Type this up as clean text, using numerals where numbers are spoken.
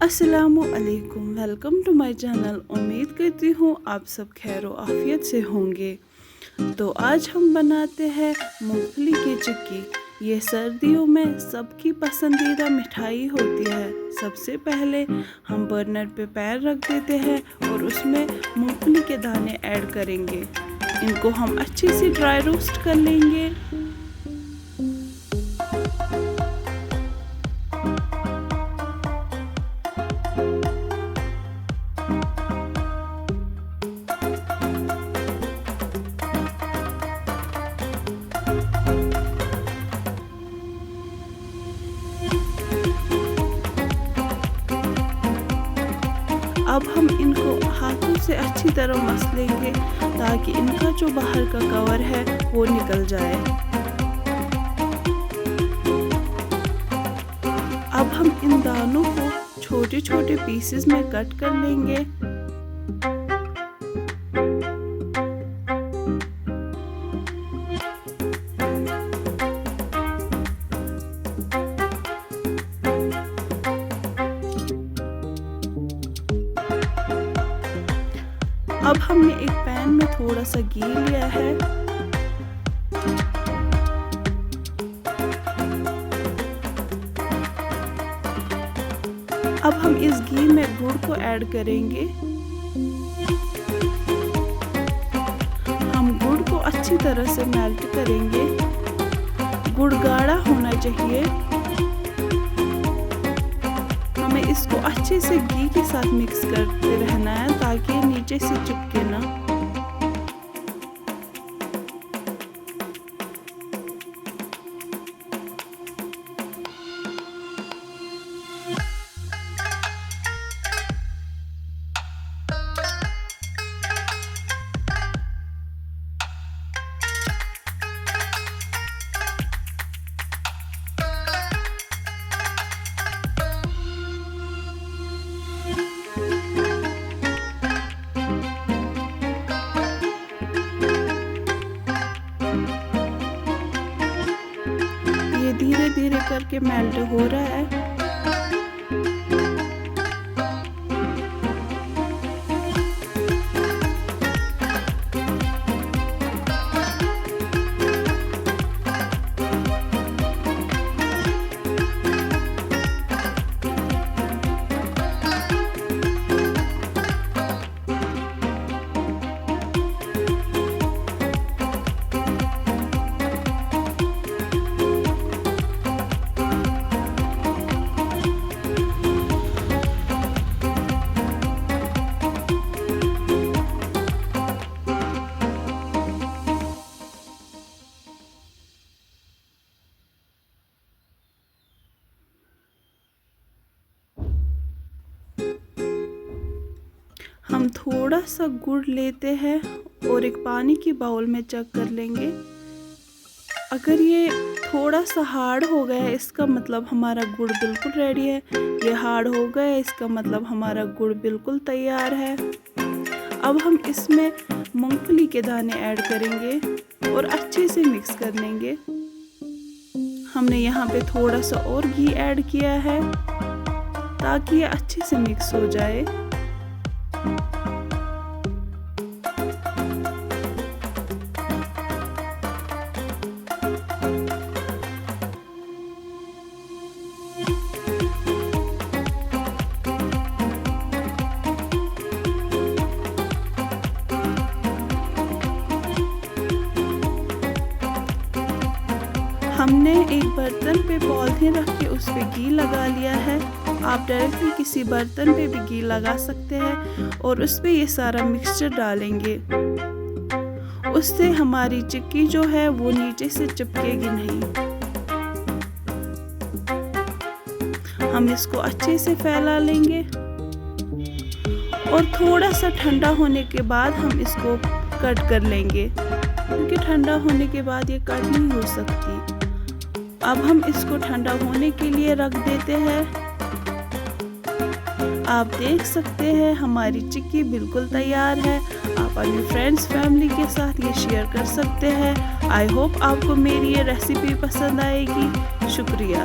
अस्सलामुअलैकुम, welcome to my channel. उम्मीद करती हूँ आप सब खैर व आफियत से होंगे। तो आज हम बनाते हैं मूंगफली की चिक्की। ये सर्दियों में सबकी पसंदीदा मिठाई होती है। सबसे पहले हम बर्नर पे पैन रख देते हैं और उसमें मूंगफली के दाने ऐड करेंगे। इनको हम अच्छे से ड्राई रोस्ट कर लेंगे। अब हम इनको हाथों से अच्छी तरह मस लेंगे ताकि इनका जो बाहर का कवर है वो निकल जाए। अब हम इन दानों को छोटे छोटे पीसेस में कट कर लेंगे। अब हमने एक पैन में थोड़ा सा घी लिया है। अब हम इस घी में गुड़ को ऐड करेंगे। हम गुड़ को अच्छी तरह से मेल्ट करेंगे। गुड़ गाढ़ा होना चाहिए। हमें इसको अच्छे से घी के साथ मिक्स करते रहना है ताकि नीचे से चिपके ना। धीरे धीरे करके मेल्ट हो रहा है। हम थोड़ा सा गुड़ लेते हैं और एक पानी की बाउल में चेक कर लेंगे। अगर ये थोड़ा सा हार्ड हो गया है इसका मतलब हमारा गुड़ बिल्कुल रेडी है। ये हार्ड हो गया है इसका मतलब हमारा गुड़ बिल्कुल तैयार है। अब हम इसमें मूंगफली के दाने ऐड करेंगे और अच्छे से मिक्स कर लेंगे। हमने यहाँ पे थोड़ा सा और घी ऐड किया है ताकि ये अच्छे से मिक्स हो जाए। हमने एक बर्तन पे पॉलिथीन रख के उस पे घी लगा लिया है। आप डायरेक्टली किसी बर्तन पे भी घी लगा सकते हैं और उस पे ये सारा मिक्सचर डालेंगे। उससे हमारी चिक्की जो है वो नीचे से चिपकेगी नहीं। हम इसको अच्छे से फैला लेंगे और थोड़ा सा ठंडा होने के बाद हम इसको कट कर लेंगे क्योंकि ठंडा होने के बाद ये कट नहीं हो सकती। अब हम इसको ठंडा होने के लिए रख देते हैं। आप देख सकते हैं हमारी चिक्की बिल्कुल तैयार है। आप अपने फ्रेंड्स फैमिली के साथ ये शेयर कर सकते हैं। आई होप आपको मेरी ये रेसिपी पसंद आएगी। शुक्रिया।